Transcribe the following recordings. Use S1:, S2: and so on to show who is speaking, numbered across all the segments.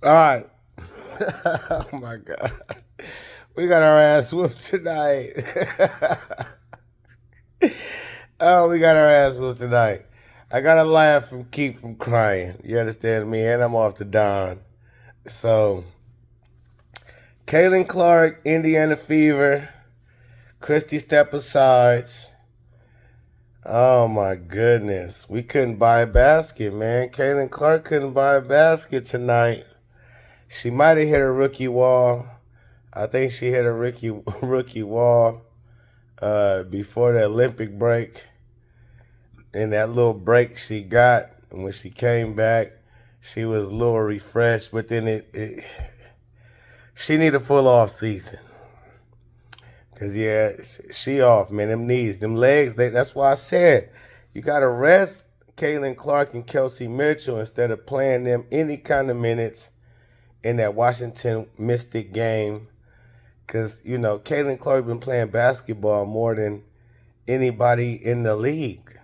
S1: All right. Oh my God. We got our ass whooped tonight. Oh, we got our ass whooped tonight. I gotta laugh and keep from crying. You understand me? And I'm off the Don. So, Kaylin Clark, Indiana Fever, Christy Step Asides. Oh my goodness. We couldn't buy a basket, man. Kaylin Clark couldn't buy a basket tonight. She might have hit a rookie wall. I think she hit a rookie wall before the Olympic break. And that little break she got, and when she came back, she was a little refreshed. But then she need a full off season. Cause yeah, she off, man. Them knees, them legs. That's why I said you gotta rest Kaylin Clark and Kelsey Mitchell instead of playing them any kind of minutes in that Washington Mystic game. Because, you know, Kaylin Clark been playing basketball more than anybody in the league.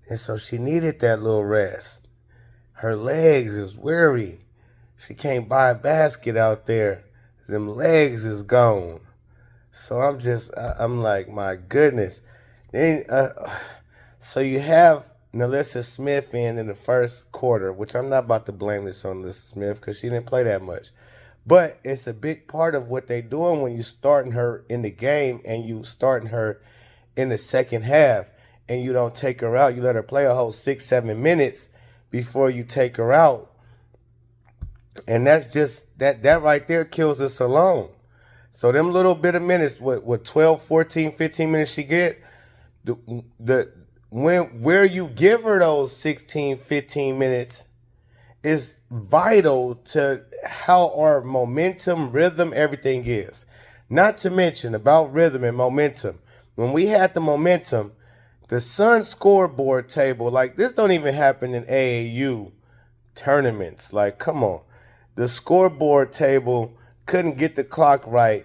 S1: And so she needed that little rest. Her legs is weary. She can't buy a basket out there. Them legs is gone. So I'm like, my goodness. Then, so you have Nalissa Smith in the first quarter, which I'm not about to blame this on Nalissa Smith because she didn't play that much. But it's a big part of what they're doing when you starting her in the game and you starting her in the second half and you don't take her out. You let her play a whole 6-7 minutes before you take her out. And that's just, that right there kills us alone. So them little bit of minutes, what 12, 14, 15 minutes she get, where you give her those 16, 15 minutes is vital to how our momentum, rhythm, everything is. Not to mention about rhythm and momentum. When we had the momentum, the Sun scoreboard table, like this don't even happen in AAU tournaments. Like, come on. The scoreboard table couldn't get the clock right.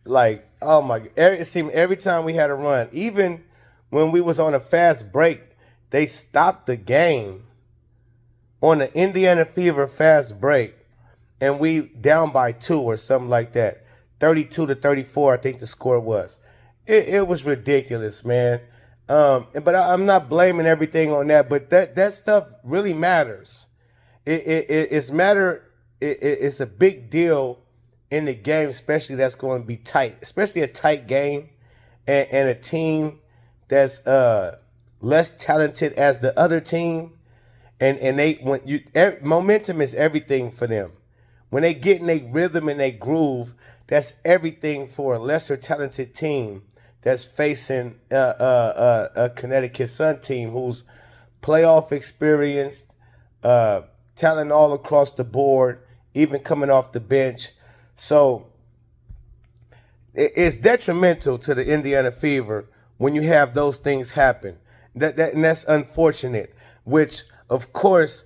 S1: Like, oh my, it seemed every time we had a run, even when we was on a fast break, they stopped the game on the Indiana Fever fast break, and we down by 2 or something like that. 32-34, I think the score was. It was ridiculous, man. But I'm not blaming everything on that, but that stuff really matters. It's a big deal in the game, especially that's going to be tight, especially a tight game and a team that's less talented as the other team. And momentum is everything for them. When they get in their rhythm and they groove, that's everything for a lesser talented team that's facing a Connecticut Sun team who's playoff experienced, talent all across the board, even coming off the bench. So it's detrimental to the Indiana Fever when you have those things happen. And that's unfortunate, which of course,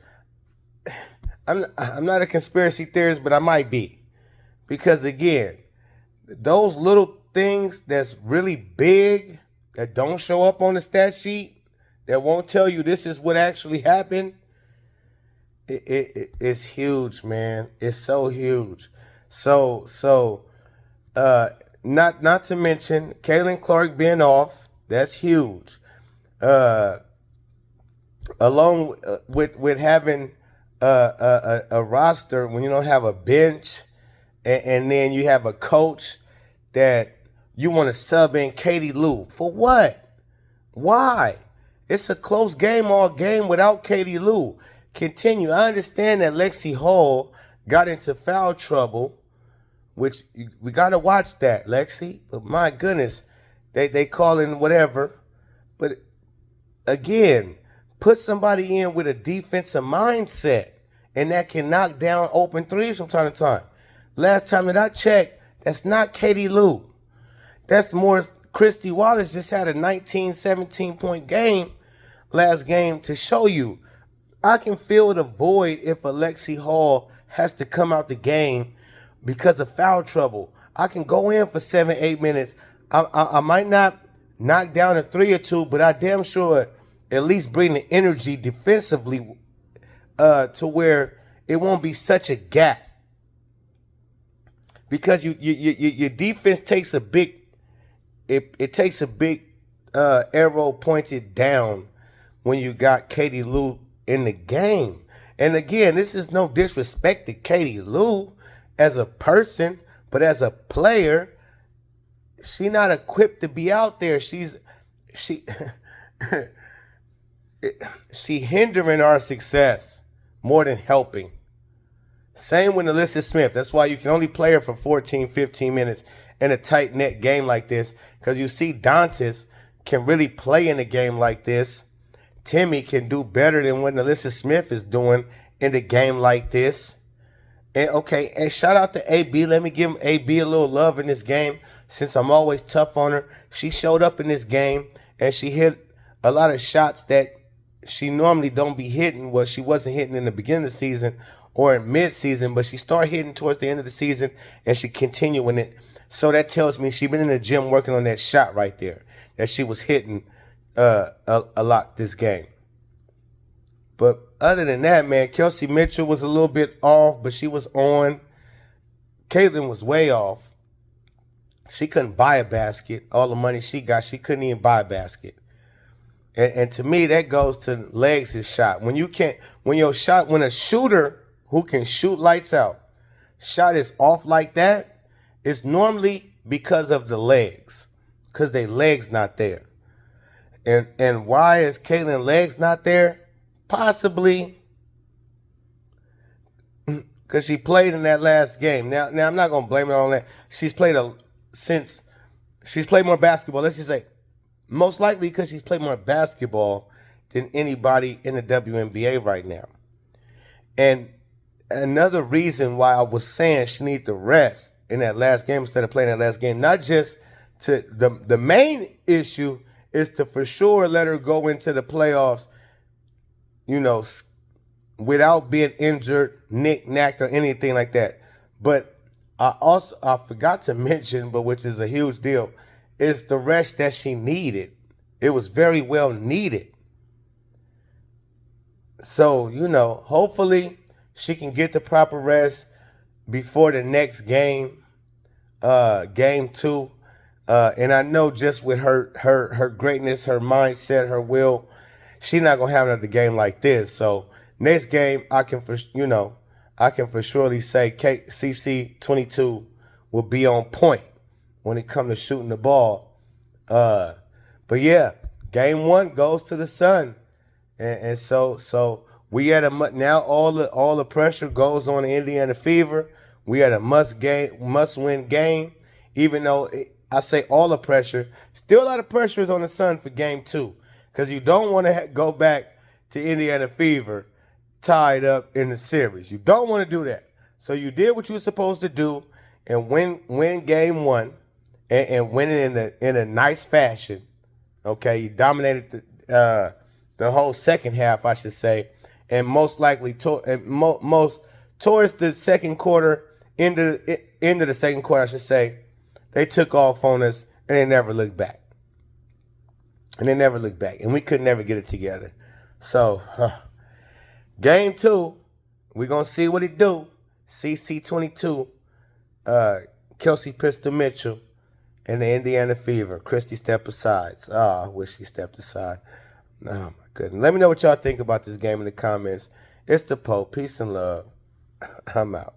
S1: I'm not a conspiracy theorist, but I might be. Because again, those little things that's really big, that don't show up on the stat sheet, that won't tell you this is what actually happened, it's huge, man. It's so huge. So, not to mention Kaylin Clark being off, that's huge. Along with having a roster, when you don't have a bench and then you have a coach that you want to sub in Katie Lou. For what? Why? It's a close game all game without Katie Lou. Continue. I understand that Lexi Hall got into foul trouble, which we got to watch that, Lexi. But my goodness, they call in whatever. But again, put somebody in with a defensive mindset and that can knock down open threes from time to time. Last time that I checked, that's not Katie Lou. That's more Christy Wallace just had a 19, 17-point game last game to show you. I can feel the void if Alexi Hall has to come out the game because of foul trouble. I can go in for 7, 8 minutes. I might not knock down a 3 or 2, but I damn sure at least bring the energy defensively to where it won't be such a gap. Because your defense takes a big, it takes a big arrow pointed down when you got Katie Lou in the game. And again, this is no disrespect to Katie Lou as a person, but as a player, she not equipped to be out there. She hindering our success more than helping. Same with Alyssa Smith. That's why you can only play her for 14, 15 minutes in a tight-knit game like this, because you see Dantas can really play in a game like this. Timmy can do better than what Alyssa Smith is doing in a game like this. And okay, and shout out to AB. Let me give AB a little love in this game, since I'm always tough on her. She showed up in this game, and she hit a lot of shots that she normally don't be hitting. Well, she wasn't hitting in the beginning of the season or in mid-season, but she started hitting towards the end of the season, and she continuing it. So that tells me she's been in the gym working on that shot right there that she was hitting a lot this game. But other than that, man, Kelsey Mitchell was a little bit off, but she was on. Caitlin was way off. She couldn't buy a basket. All the money she got, she couldn't even buy a basket. And to me, that goes to Legs' shot. When a shooter who can shoot lights out, shot is off like that, it's normally because of the legs, because they legs not there. And why is Caitlin legs not there? Possibly because she played in that last game. Now I'm not gonna blame it on that. She's played more basketball. Let's just say most likely because she's played more basketball than anybody in the WNBA right now. And another reason why I was saying she needs to rest in that last game instead of playing that last game, not just to the main issue is to for sure let her go into the playoffs, without being injured, knick-knacked, or anything like that. But I forgot to mention, but which is a huge deal, is the rest that she needed. It was very well needed. So, hopefully she can get the proper rest before the next game, game 2. And I know just with her greatness, her mindset, her will, she's not gonna have another game like this. So next game, I can for surely say CC22 will be on point when it comes to shooting the ball. But yeah, game 1 goes to the Sun, and so we at now all the pressure goes on the Indiana Fever. We had a must-win game, even though I say all the pressure, still a lot of pressure is on the Sun for game 2, because you don't want to go back to Indiana Fever tied up in the series. You don't want to do that. So you did what you were supposed to do and win game 1 and win it in a nice fashion. Okay, you dominated the whole second half, I should say, and most likely most towards the second quarter, into the second quarter, I should say, they took off on us and they never looked back. And we could never get it together. So, game 2, we're going to see what it do. CC22, Kelsey Pistol Mitchell, and the Indiana Fever. Christy step aside. I wish she stepped aside. Oh, my goodness. Let me know what y'all think about this game in the comments. It's the Pope. Peace and love. I'm out.